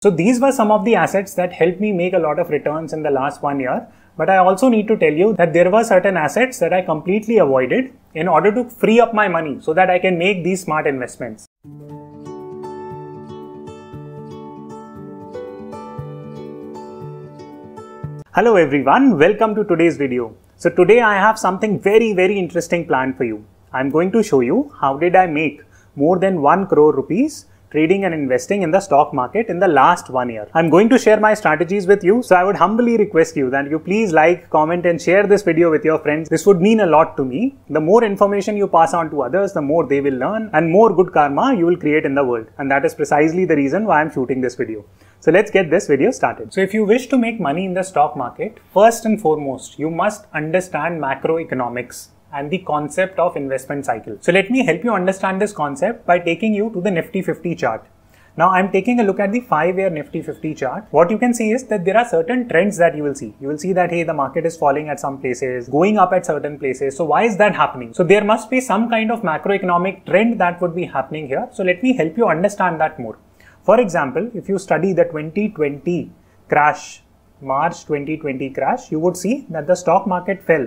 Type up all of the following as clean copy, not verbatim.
So these were some of the assets that helped me make a lot of returns in the last 1 year. But I also need to tell you that there were certain assets that I completely avoided in order to free up my money so that I can make these smart investments. Hello everyone, welcome to today's video. So today I have something very interesting planned for you. I'm going to show you how did I make more than 1 crore rupees trading and investing in the stock market in the last 1 year. I'm going to share my strategies with you, so I would humbly request you that you please like, comment and share this video with your friends. This would mean a lot to me. The more information you pass on to others, the more they will learn and more good karma you will create in the world. And that is precisely the reason why I'm shooting this video. So let's get this video started. So if you wish to make money in the stock market, first and foremost, you must understand macroeconomics and the concept of investment cycle. So let me help you understand this concept by taking you to the Nifty 50 chart. Now I'm taking a look at the 5-year Nifty 50 chart. What you can see is that there are certain trends that you will see. You will see that, hey, the market is falling at some places, going up at certain places. So why is that happening? So there must be some kind of macroeconomic trend that would be happening here. So let me help you understand that more. For example, if you study the 2020 crash, March 2020 crash, you would see that the stock market fell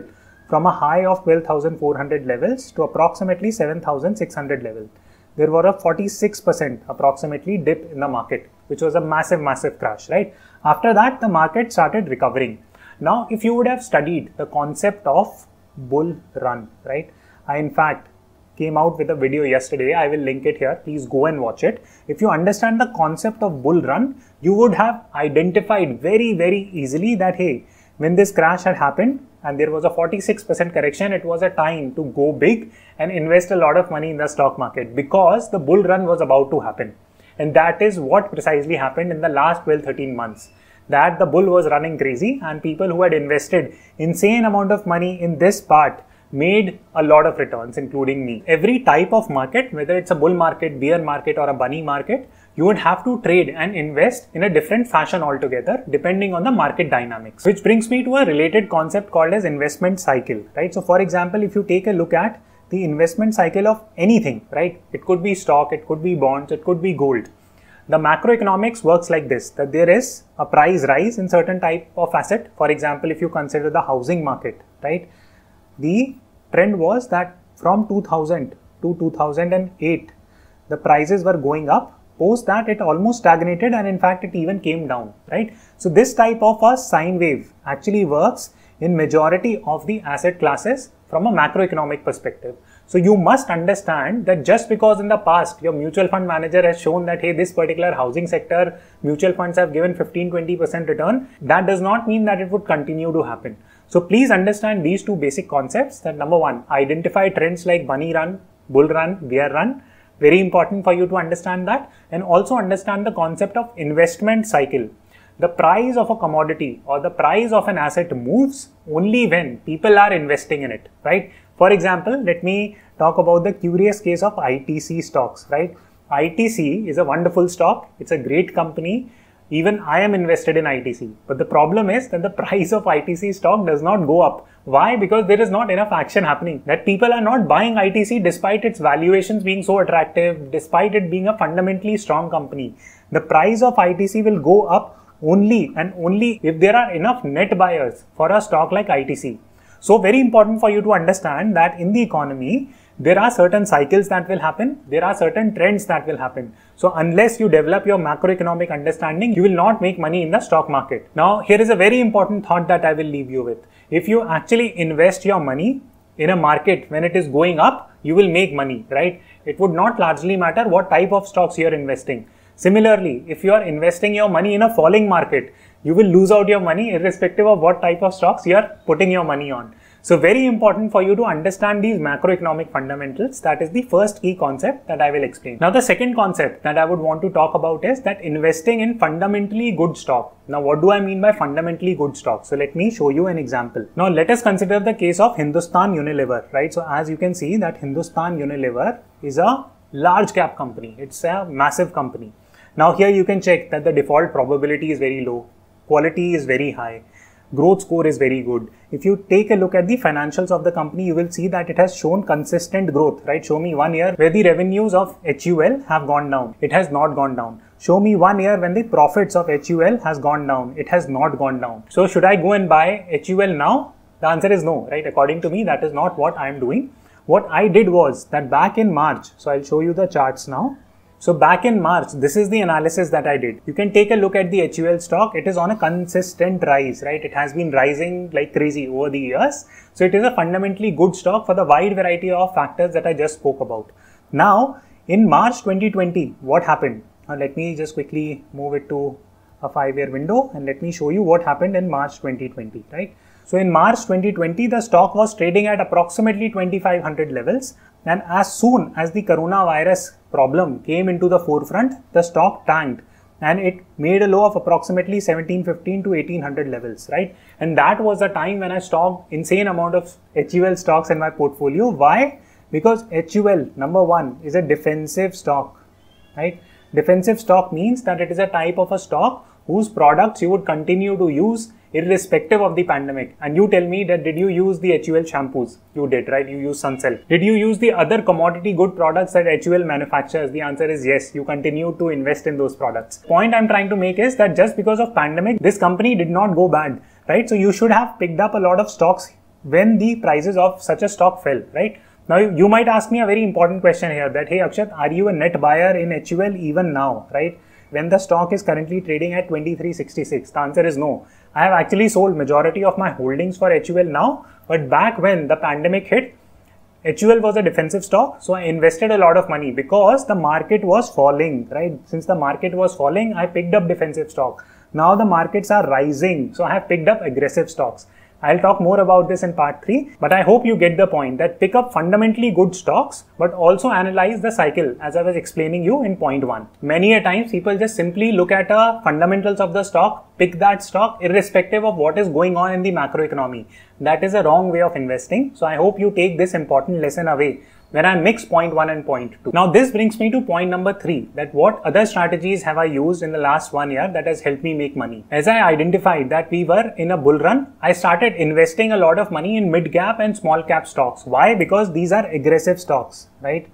from a high of 12,400 levels to approximately 7,600 level. There were a 46% approximately dip in the market, which was a massive crash, right? After that, the market started recovering. Now, if you would have studied the concept of bull run, right? I in fact came out with a video yesterday. I will link it here. Please go and watch it. If you understand the concept of bull run, you would have identified very easily that, hey, when this crash had happened and there was a 46% correction, it was a time to go big and invest a lot of money in the stock market because the bull run was about to happen. And that is what precisely happened in the last 12-13 months. That the bull was running crazy and people who had invested insane amount of money in this part made a lot of returns, including me. Every type of market, whether it's a bull market, bear market or a bunny market, you would have to trade and invest in a different fashion altogether depending on the market dynamics. Which brings me to a related concept called as investment cycle, right? So for example, if you take a look at the investment cycle of anything, right? It could be stock, it could be bonds, it could be gold. The macroeconomics works like this, that there is a price rise in certain type of asset. For example, if you consider the housing market, right? The trend was that from 2000 to 2008, the prices were going up. Post that, it almost stagnated and in fact, it even came down, right? So this type of a sine wave actually works in majority of the asset classes from a macroeconomic perspective. So you must understand that just because in the past, your mutual fund manager has shown that, hey, this particular housing sector, mutual funds have given 15-20% return, that does not mean that it would continue to happen. So please understand these two basic concepts, that number one, identify trends like bunny run, bull run, bear run. Very important for you to understand that, and also understand the concept of investment cycle. The price of a commodity or the price of an asset moves only when people are investing in it, right? For example, let me talk about the curious case of ITC stocks, right? ITC is a wonderful stock. It's a great company. Even I am invested in ITC. But the problem is that the price of ITC stock does not go up. Why? Because there is not enough action happening. That people are not buying ITC despite its valuations being so attractive, despite it being a fundamentally strong company. The price of ITC will go up only and only if there are enough net buyers for a stock like ITC. So very important for you to understand that in the economy, there are certain cycles that will happen. There are certain trends that will happen. So unless you develop your macroeconomic understanding, you will not make money in the stock market. Now, here is a very important thought that I will leave you with. If you actually invest your money in a market when it is going up, you will make money, right? It would not largely matter what type of stocks you are investing. Similarly, if you are investing your money in a falling market, you will lose out your money irrespective of what type of stocks you are putting your money on. So very important for you to understand these macroeconomic fundamentals. That is the first key concept that I will explain. Now the second concept that I would want to talk about is that investing in fundamentally good stock. Now what do I mean by fundamentally good stock? So let me show you an example. Now let us consider the case of Hindustan Unilever, right? So as you can see that Hindustan Unilever is a large cap company. It's a massive company. Now here you can check that the default probability is very low. Quality is very high. Growth score is very good. If you take a look at the financials of the company, you will see that it has shown consistent growth, right? Show me 1 year where the revenues of HUL have gone down. It has not gone down. Show me 1 year when the profits of HUL has gone down. It has not gone down. So should I go and buy HUL now? The answer is no, right? According to me, that is not what I am doing. What I did was that back in March, so I'll show you the charts now. So back in March, this is the analysis that I did. You can take a look at the HUL stock. It is on a consistent rise, right? It has been rising like crazy over the years. So it is a fundamentally good stock for the wide variety of factors that I just spoke about. Now, in March 2020, what happened? Let me just quickly move it to a 5-year window and let me show you what happened in March 2020, right? So in March 2020, the stock was trading at approximately 2500 levels, and as soon as the coronavirus problem came into the forefront, the stock tanked and it made a low of approximately 1715 to 1800 levels, right? And that was the time when I stocked insane amount of HUL stocks in my portfolio. Why? Because HUL, number one, is a defensive stock, right? Defensive stock means that it is a type of a stock whose products you would continue to use irrespective of the pandemic. And you tell me that did you use the HUL shampoos? You did, right? You use Sunsilk. Did you use the other commodity good products that HUL manufactures? The answer is yes. You continue to invest in those products. The point I'm trying to make is that just because of pandemic, this company did not go bad, right? So you should have picked up a lot of stocks when the prices of such a stock fell, right? Now you might ask me a very important question here that, hey Akshat, are you a net buyer in HUL even now, right? When the stock is currently trading at 2366, the answer is no. I have actually sold majority of my holdings for HUL now, but back when the pandemic hit, HUL was a defensive stock, so I invested a lot of money because the market was falling, right? Since the market was falling, I picked up defensive stock. Now the markets are rising, so I have picked up aggressive stocks. I'll talk more about this in part 3, but I hope you get the point that pick up fundamentally good stocks, but also analyze the cycle as I was explaining you in point 1. Many a times people just simply look at the fundamentals of the stock, pick that stock irrespective of what is going on in the macroeconomy. That is a wrong way of investing. So I hope you take this important lesson away when I mix point 1 and point 2. Now this brings me to point number 3, that what other strategies have I used in the last 1 year that has helped me make money. As I identified that we were in a bull run, I started investing a lot of money in mid cap and small cap stocks. Why? Because these are aggressive stocks, right?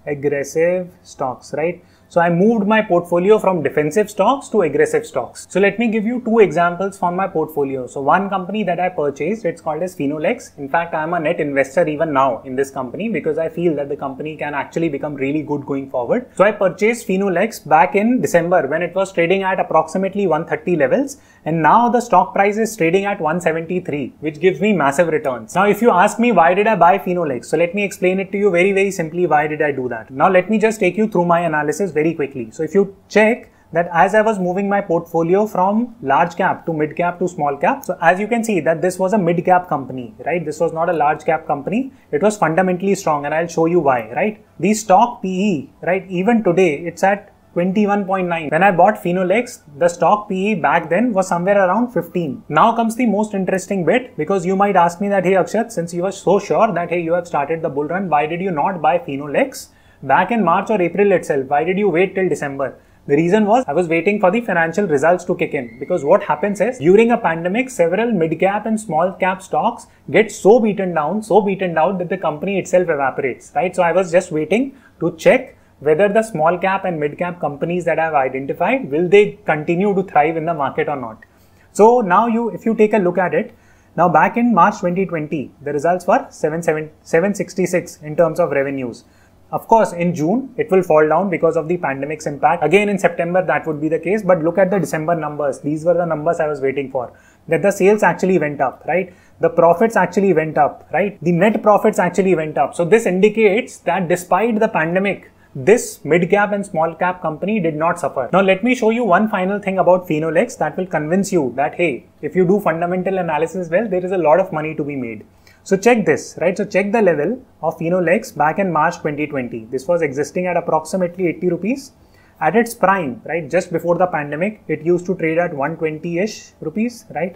Aggressive stocks, right? So I moved my portfolio from defensive stocks to aggressive stocks. So let me give you 2 examples from my portfolio. So one company that I purchased, it's called as Finolex. In fact, I am a net investor even now in this company because I feel that the company can actually become really good going forward. So I purchased Finolex back in December when it was trading at approximately 130 levels, and now the stock price is trading at 173, which gives me massive returns. Now if you ask me why did I buy Finolex, so let me explain it to you very simply. Why did I do that? Now let me just take you through my analysis very quickly. So if you check that as I was moving my portfolio from large cap to mid cap to small cap, so as you can see that this was a mid cap company, right? This was not a large cap company. It was fundamentally strong, and I'll show you why, right? The stock PE, right? Even today it's at 21.9. When I bought Finolex, the stock PE back then was somewhere around 15. Now comes the most interesting bit, because you might ask me that, hey Akshat, since you were so sure that, hey, you have started the bull run, why did you not buy Finolex back in March or April itself? Why did you wait till December? The reason was I was waiting for the financial results to kick in, because what happens is during a pandemic, several mid cap and small cap stocks get so beaten down that the company itself evaporates, right? So I was just waiting to check whether the small cap and mid cap companies that I've identified, will they continue to thrive in the market or not. So now if you take a look at it, now back in March 2020, the results were 766 in terms of revenues. Of course, in June, it will fall down because of the pandemic's impact. Again, in September, that would be the case. But look at the December numbers. These were the numbers I was waiting for. That the sales actually went up, right? The profits actually went up, right? The net profits actually went up. So this indicates that despite the pandemic, this mid-cap and small-cap company did not suffer. Now, let me show you one final thing about Finolex that will convince you that, hey, if you do fundamental analysis well, there is a lot of money to be made. So check this, right? So check the level of Finolex back in March 2020. This was existing at approximately 80 rupees. At its prime, right, just before the pandemic, it used to trade at 120-ish rupees, right?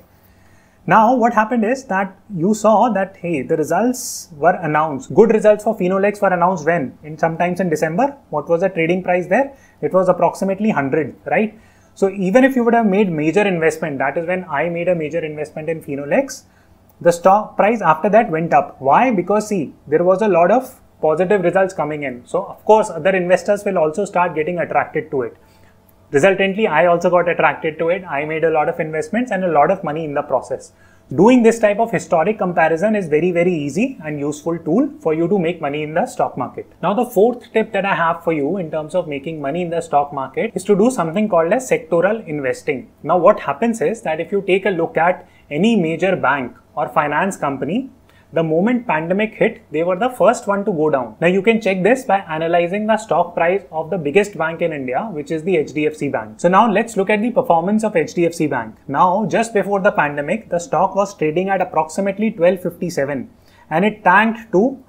Now, what happened is that you saw that, hey, the results were announced. Good results for Finolex were announced when? Sometimes in December. What was the trading price there? It was approximately 100, right? So even if you would have made major investment, that is when I made a major investment in Finolex, the stock price after that went up. Why? Because see, there was a lot of positive results coming in. So of course, other investors will also start getting attracted to it. Resultantly, I also got attracted to it. I made a lot of investments and a lot of money in the process. Doing this type of historic comparison is very, very easy and useful tool for you to make money in the stock market. Now, the fourth tip that I have for you in terms of making money in the stock market is to do something called as sectoral investing. Now, what happens is that if you take a look at any major bank or finance company, the moment pandemic hit, they were the first one to go down. Now you can check this by analyzing the stock price of the biggest bank in India, which is the HDFC Bank. So now let's look at the performance of HDFC Bank. Now, just before the pandemic, the stock was trading at approximately 1257 and it tanked to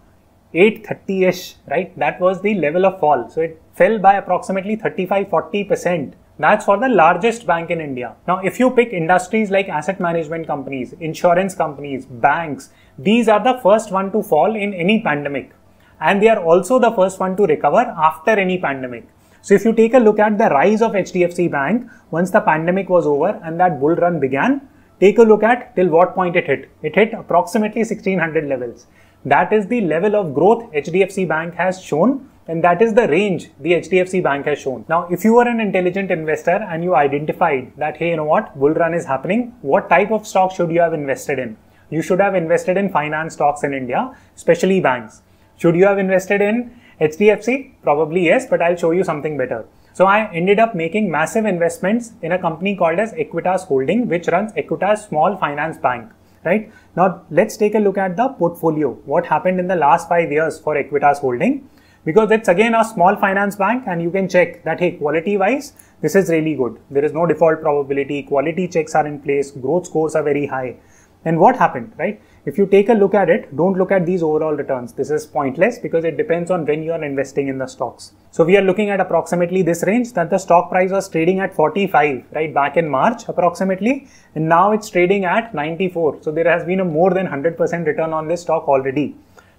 830-ish, right? That was the level of fall. So it fell by approximately 35-40%. That's for the largest bank in India. Now, if you pick industries like asset management companies, insurance companies, banks, these are the first one to fall in any pandemic. And they are also the first one to recover after any pandemic. So if you take a look at the rise of HDFC Bank, once the pandemic was over and that bull run began, take a look at till what point it hit. It hit approximately 1600 levels. That is the level of growth HDFC Bank has shown. And that is the range the HDFC Bank has shown. Now, if you are an intelligent investor and you identified that, hey, you know what, bull run is happening, what type of stock should you have invested in? You should have invested in finance stocks in India, especially banks. Should you have invested in HDFC? Probably yes, but I'll show you something better. So I ended up making massive investments in a company called as Equitas Holding, which runs Equitas Small Finance Bank. Right? Now, let's take a look at the portfolio. What happened in the last 5 years for Equitas Holding? Because it's again a small finance bank and you can check that, hey, quality wise, this is really good. There is no default probability, quality checks are in place, growth scores are very high. And what happened, right? If you take a look at it, don't look at these overall returns. This is pointless because it depends on when you are investing in the stocks. So we are looking at approximately this range that the stock price was trading at 45, right, back in March approximately. And now it's trading at 94. So there has been a more than 100% return on this stock already.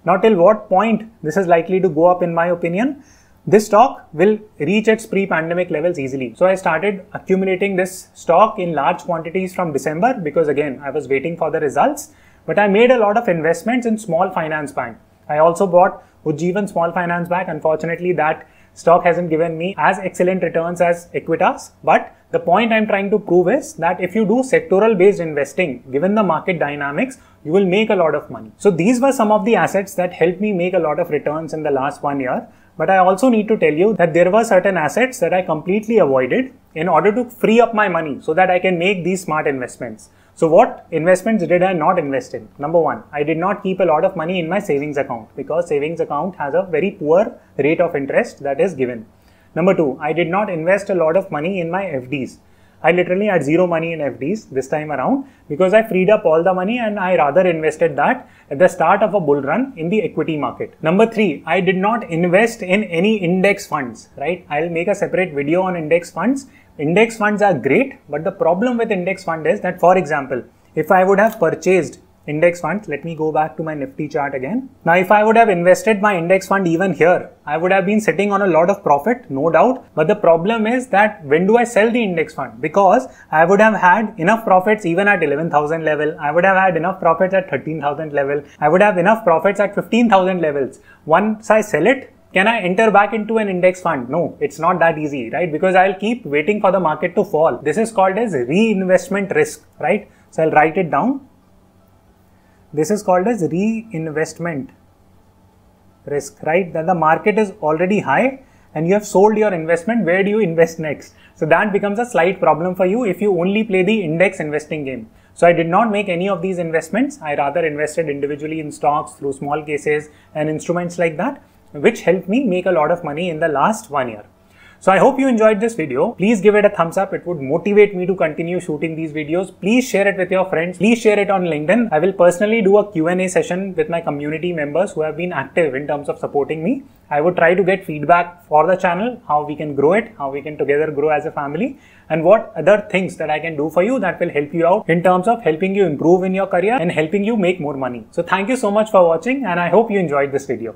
Now, till what point this is likely to go up, in my opinion, this stock will reach its pre-pandemic levels easily. So I started accumulating this stock in large quantities from December because again, I was waiting for the results, but I made a lot of investments in small finance bank. I also bought Ujjivan Small Finance Bank. Unfortunately, that stock hasn't given me as excellent returns as Equitas, but the point I'm trying to prove is that if you do sectoral based investing, given the market dynamics, you will make a lot of money. So these were some of the assets that helped me make a lot of returns in the last 1 year. But I also need to tell you that there were certain assets that I completely avoided in order to free up my money so that I can make these smart investments. So what investments did I not invest in? Number one, I did not keep a lot of money in my savings account because savings account has a very poor rate of interest that is given. Number two, I did not invest a lot of money in my FDs. I literally had zero money in FDs this time around because I freed up all the money and I rather invested that at the start of a bull run in the equity market. Number three, I did not invest in any index funds, right? I'll make a separate video on index funds. Index funds are great, but the problem with index fund is that, for example, if I would have purchased index funds, let me go back to my Nifty chart again. Now, if I would have invested my index fund even here, I would have been sitting on a lot of profit, no doubt. But the problem is that when do I sell the index fund? Because I would have had enough profits even at 11,000 level. I would have had enough profits at 13,000 level. I would have enough profits at 15,000 levels. Once I sell it, can I enter back into an index fund? No, it's not that easy, right? Because I'll keep waiting for the market to fall. This is called as reinvestment risk, right? So I'll write it down. This is called as reinvestment risk, right? That the market is already high and you have sold your investment. Where do you invest next? So that becomes a slight problem for you if you only play the index investing game. So I did not make any of these investments. I rather invested individually in stocks through small cases and instruments like that, which helped me make a lot of money in the last 1 year. So I hope you enjoyed this video. Please give it a thumbs up. It would motivate me to continue shooting these videos. Please share it with your friends. Please share it on LinkedIn. I will personally do a Q&A session with my community members who have been active in terms of supporting me. I would try to get feedback for the channel, how we can grow it, how we can together grow as a family, and what other things that I can do for you that will help you out in terms of helping you improve in your career and helping you make more money. So thank you so much for watching and I hope you enjoyed this video.